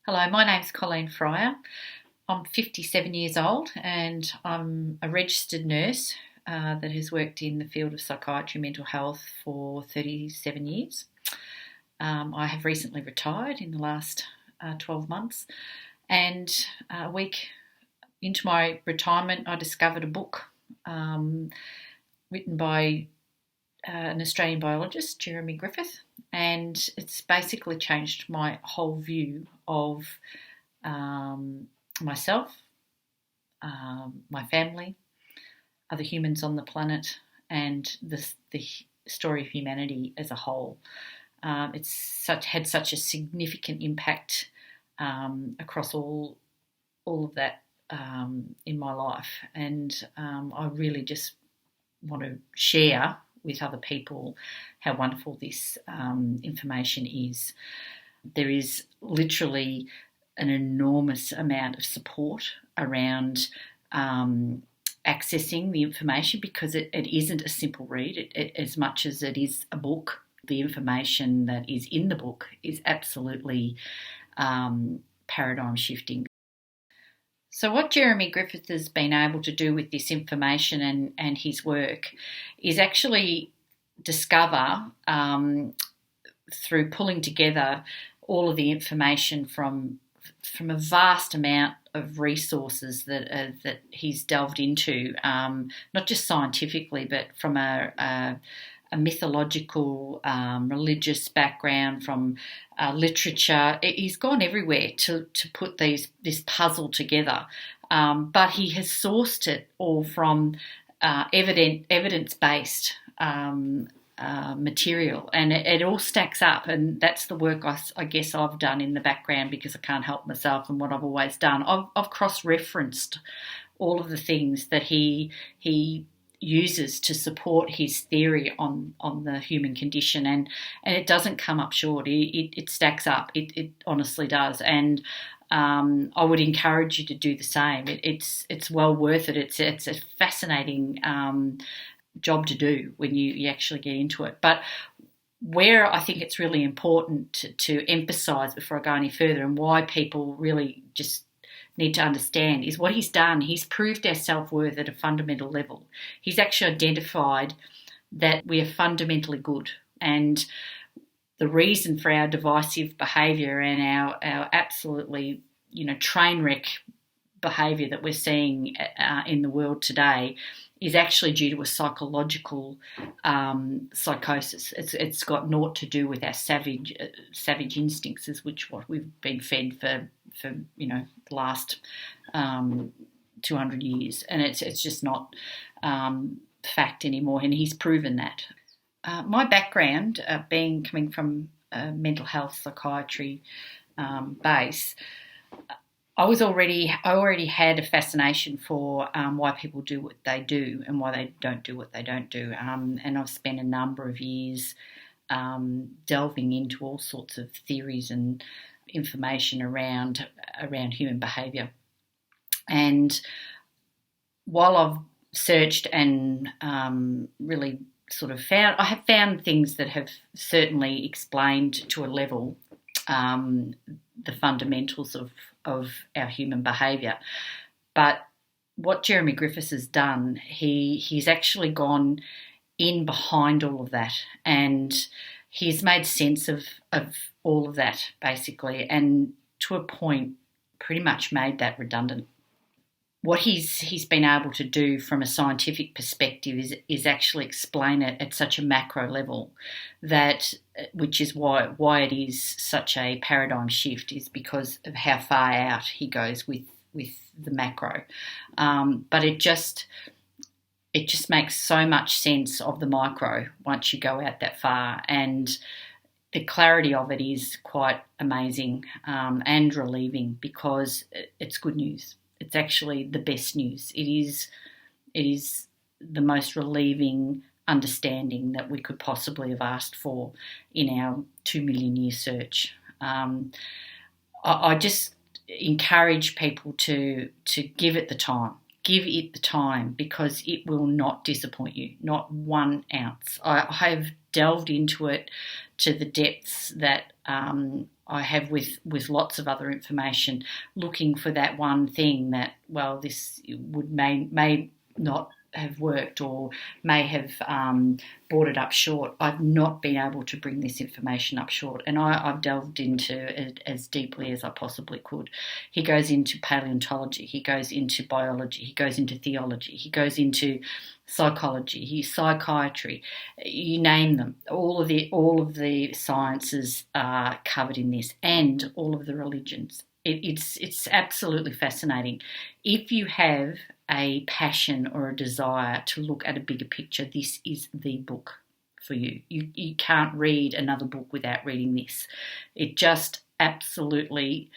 Hello, my name's Colleen Fryer. I'm 57 years old and I'm a registered nurse that has worked in the field of psychiatry and mental health for 37 years. I have recently retired in the last 12 months, and a week into my retirement I discovered a book written by an Australian biologist, Jeremy Griffith, and it's basically changed my whole view of myself, my family, other humans on the planet, and the story of humanity as a whole. It's had such a significant impact across all of that in my life, and I really just want to share with other people how wonderful this information is. There is literally an enormous amount of support around accessing the information, because it isn't a simple read. As much as it is a book, the information that is in the book is absolutely paradigm shifting. So what Jeremy Griffith has been able to do with this information and his work is actually discover, through pulling together all of the information from a vast amount of resources that he's delved into, not just scientifically, but from a mythological, religious background, from literature. He's gone everywhere to put this puzzle together, but he has sourced it all from evidence-based material, and it all stacks up, and that's the work I guess I've done in the background, because I can't help myself and what I've always done. I've cross-referenced all of the things that he uses to support his theory on the human condition, and it doesn't come up short. It stacks up. It honestly does, and I would encourage you to do the same. It's well worth it. It's a fascinating job to do when you actually get into it. But where I think it's really important to emphasise before I go any further, and why people really just need to understand, is what he's done. He's proved our self-worth at a fundamental level. He's actually identified that we are fundamentally good, and the reason for our divisive behaviour and our absolutely train wreck behaviour that we're seeing in the world today is actually due to a psychological psychosis. It's got naught to do with our savage instincts, is what we've been fed for the last 200 years, and it's just not fact anymore. And he's proven that. My background, coming from a mental health psychiatry base, I already had a fascination for why people do what they do and why they don't do what they don't do. And I've spent a number of years delving into all sorts of theories and information around human behaviour. And while I've searched and really sort of I have found things that have certainly explained to a level the fundamentals of our human behaviour. But what Jeremy Griffiths has done, he's actually gone in behind all of that, and he's made sense of all of that, basically, and to a point pretty much made that redundant. What he's been able to do from a scientific perspective is actually explain it at such a macro level, which is why it is such a paradigm shift, is because of how far out he goes with the macro. But it just makes so much sense of the micro once you go out that far, and the clarity of it is quite amazing and relieving, because it's good news. It's actually the best news. It is the most relieving understanding that we could possibly have asked for in our 2 million year search. I just encourage people to give it the time. Give it the time, because it will not disappoint you, not 1 ounce. I have delved into it to the depths that I have with lots of other information, looking for that one thing that, well, this may not have worked or may have brought it up short. I've not been able to bring this information up short, and I've delved into it as deeply as I possibly could. He goes into paleontology, he goes into biology, he goes into theology, he goes into psychology, psychiatry, you name them. All of the sciences are covered in this, and all of the religions. It's absolutely fascinating. If you have a passion or a desire to look at a bigger picture, this is the book for you. You can't read another book without reading this. It just absolutely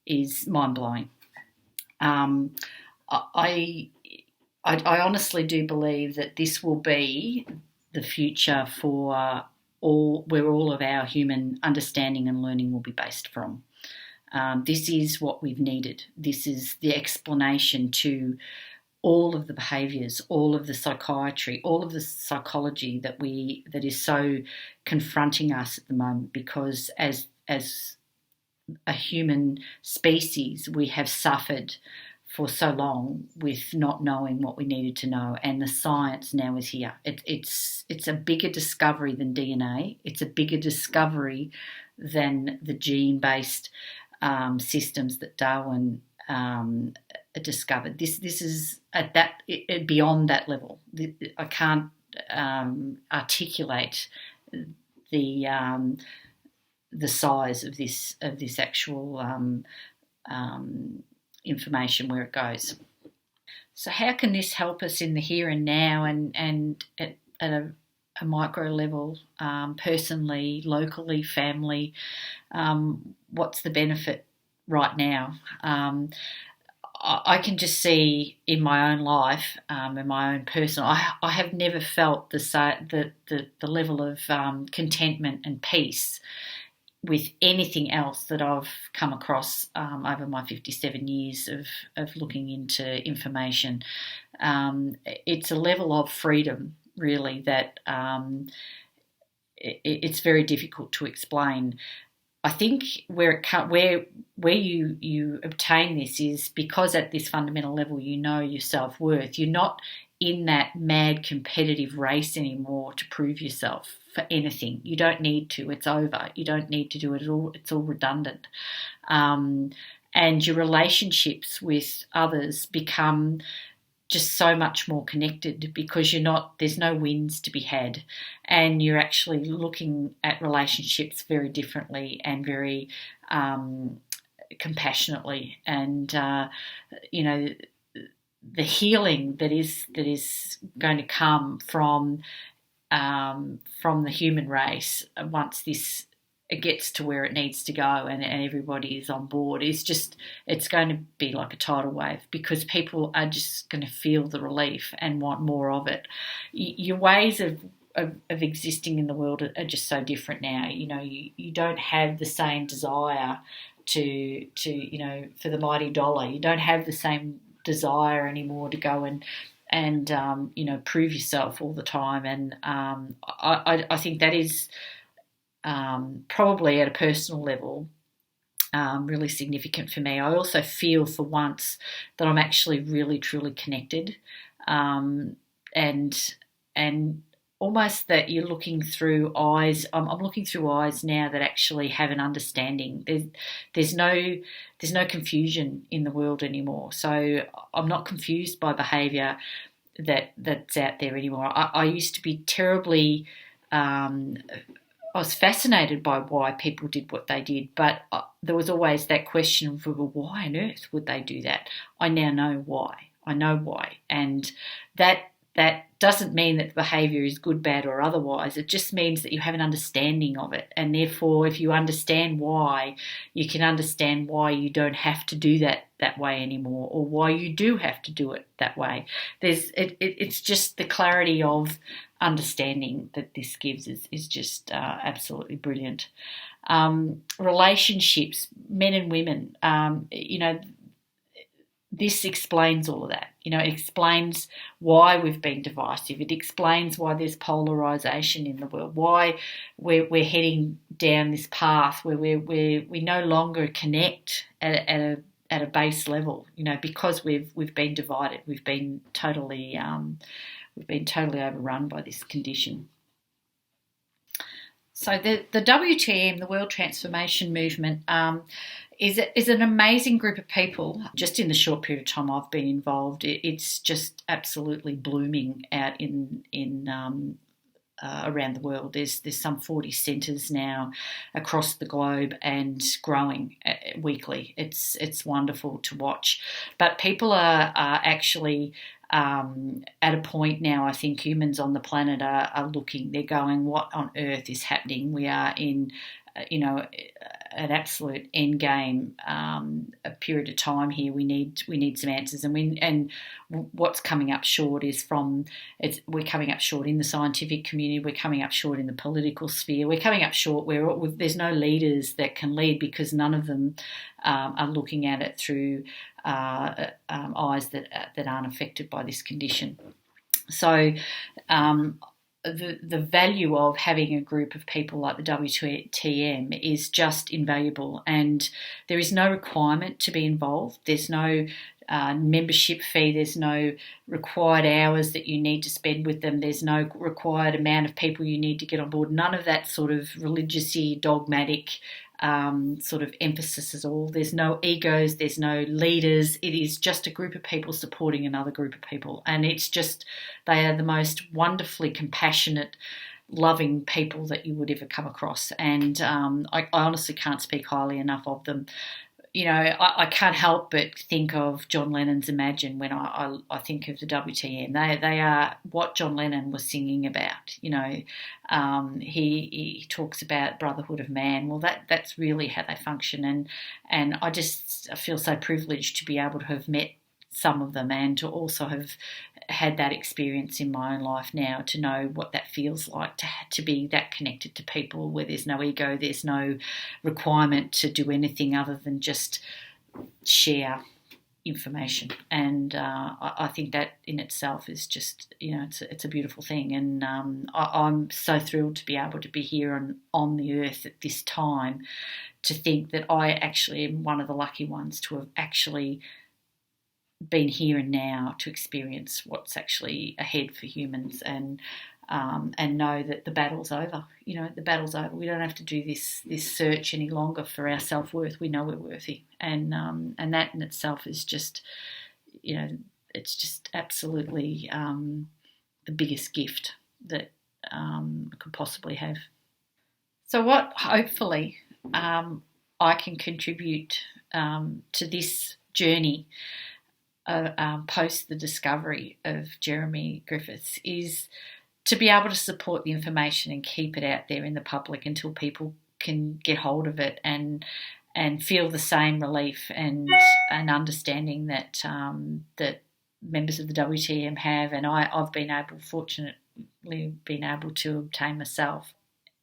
is mind-blowing. I honestly do believe that this will be the future for where all of our human understanding and learning will be based from. This is what we've needed. This is the explanation to all of the behaviours, all of the psychiatry, all of the psychology that is so confronting us at the moment, because as a human species, we have suffered for so long with not knowing what we needed to know, and the science now is here. It's a bigger discovery than DNA. It's a bigger discovery than the gene-based systems that Darwin discovered. This is at that beyond that level. I can't articulate the size of this actual information, where it goes. So how can this help us in the here and now, and at a micro level, personally, locally, family? What's the benefit right now? I can just see in my own life, in my own personal, I have never felt the level of contentment and peace with anything else that I've come across over my 57 years of looking into information. It's a level of freedom, really, that it's very difficult to explain. I think where you obtain this is because at this fundamental level you know your self-worth. You're not in that mad competitive race anymore to prove yourself for anything. You don't need to. It's over. You don't need to do it at all. It's all redundant. And your relationships with others become just so much more connected because there's no wins to be had, and you're actually looking at relationships very differently and very compassionately, and the healing that is going to come from the human race once this it gets to where it needs to go and everybody is on board, it's going to be like a tidal wave, because people are just going to feel the relief and want more of it. Your ways of existing in the world are just so different now. You don't have the same desire to for the mighty dollar. You don't have the same desire anymore to go and prove yourself all the time. And I think that is probably at a personal level really significant for me. I also feel for once that I'm actually really truly connected, and almost that you're looking through eyes. I'm looking through eyes now that actually have an understanding. There's no confusion in the world anymore. So I'm not confused by behaviour that's out there anymore. I used to be terribly. I was fascinated by why people did what they did, but there was always that question of, well, why on earth would they do that? I now know why. I know why, and that doesn't mean that the behaviour is good, bad, or otherwise. It just means that you have an understanding of it, and therefore, if you understand why, you can understand why you don't have to do that way anymore, or why you do have to do it that way. It's just the clarity of understanding that this gives is just absolutely brilliant. Relationships, men and women, this explains all of that. It explains why we've been divisive. It explains why there's polarisation in the world, why we're heading down this path where we no longer connect at a base level. Because we've been divided. We've been totally overrun by this condition. So the WTM, the World Transformation Movement, is an amazing group of people. Just in the short period of time I've been involved, it's just absolutely blooming out in around the world. There's some 40 centres now across the globe and growing weekly. It's wonderful to watch. But people are actually at a point now, I think humans on the planet are looking. They're going, what on earth is happening? We are in an absolute end game, a period of time here. We need some answers, and what's coming up short is we're coming up short in the scientific community. We're coming up short in the political sphere. We're coming up short where there's no leaders that can lead because none of them are looking at it through eyes that aren't affected by this condition. So. The value of having a group of people like the WTM is just invaluable, and there is no requirement to be involved. There's no membership fee. There's no required hours that you need to spend with them. There's no required amount of people you need to get on board. None of that sort of religious-y, dogmatic sort of emphasis at all. There's no egos. There's no leaders. It is just a group of people supporting another group of people, and they are the most wonderfully compassionate, loving people that you would ever come across. And I honestly can't speak highly enough of them. I can't help but think of John Lennon's Imagine when I think of the WTM. They are what John Lennon was singing about. He talks about brotherhood of man. Well, that's really how they function. And I feel so privileged to be able to have met some of them and to also have had that experience in my own life now, to know what that feels like, to be that connected to people where there's no ego, there's no requirement to do anything other than just share information. And I think that in itself is just, it's a beautiful thing. And I'm so thrilled to be able to be here on the earth at this time, to think that I actually am one of the lucky ones to have actually been here and now to experience what's actually ahead for humans, and know that the battle's over. The battle's over. We don't have to do this search any longer for our self-worth. We know we're worthy, and that in itself is just, it's just absolutely the biggest gift that I could possibly have. So what hopefully I can contribute to this journey post the discovery of Jeremy Griffiths is to be able to support the information and keep it out there in the public until people can get hold of it and feel the same relief and understanding that that members of the WTM have, and I've fortunately been able to obtain myself.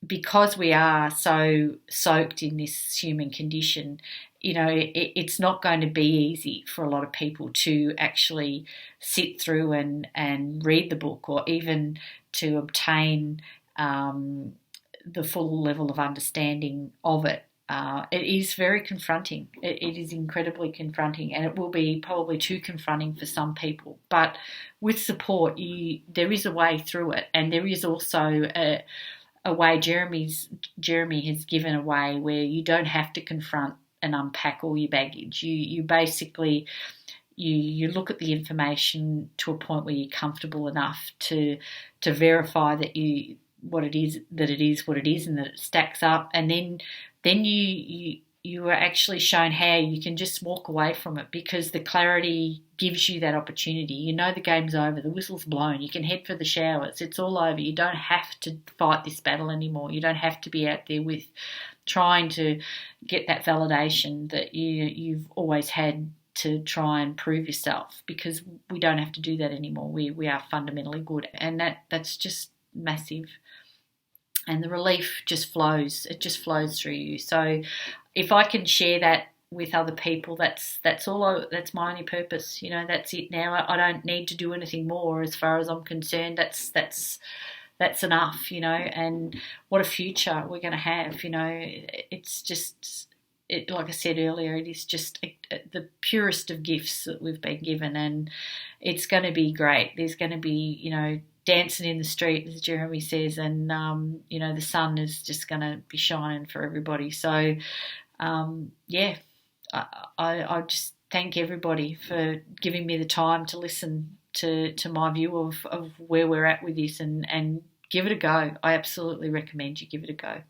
Because we are so soaked in this human condition, it's not going to be easy for a lot of people to actually sit through and read the book, or even to obtain the full level of understanding of it. It is very confronting. It is incredibly confronting, and it will be probably too confronting for some people. But with support, there is a way through it, and there is also a way Jeremy has given a way where you don't have to confront and unpack all your baggage. You basically you look at the information to a point where you're comfortable enough to verify that it is what it is, and that it stacks up, and then you are actually shown how you can just walk away from it, because the clarity gives you that opportunity. The game's over, the whistle's blown, you can head for the showers, it's all over. You don't have to fight this battle anymore. You don't have to be out there with trying to get that validation that you've always had to try and prove yourself, because we don't have to do that anymore. We are fundamentally good, and that's just massive. And the relief just flows. It just flows through you. So if I can share with other people. That's that's my only purpose. That's it now. I don't need to do anything more as far as I'm concerned. That's enough. And what a future we're going to have. It's just. Like I said earlier, it is just the purest of gifts that we've been given, and it's going to be great. There's going to be, dancing in the street, as Jeremy says, and the sun is just going to be shining for everybody. So, I just thank everybody for giving me the time to listen to my view of where we're at with this, and give it a go. I absolutely recommend you give it a go.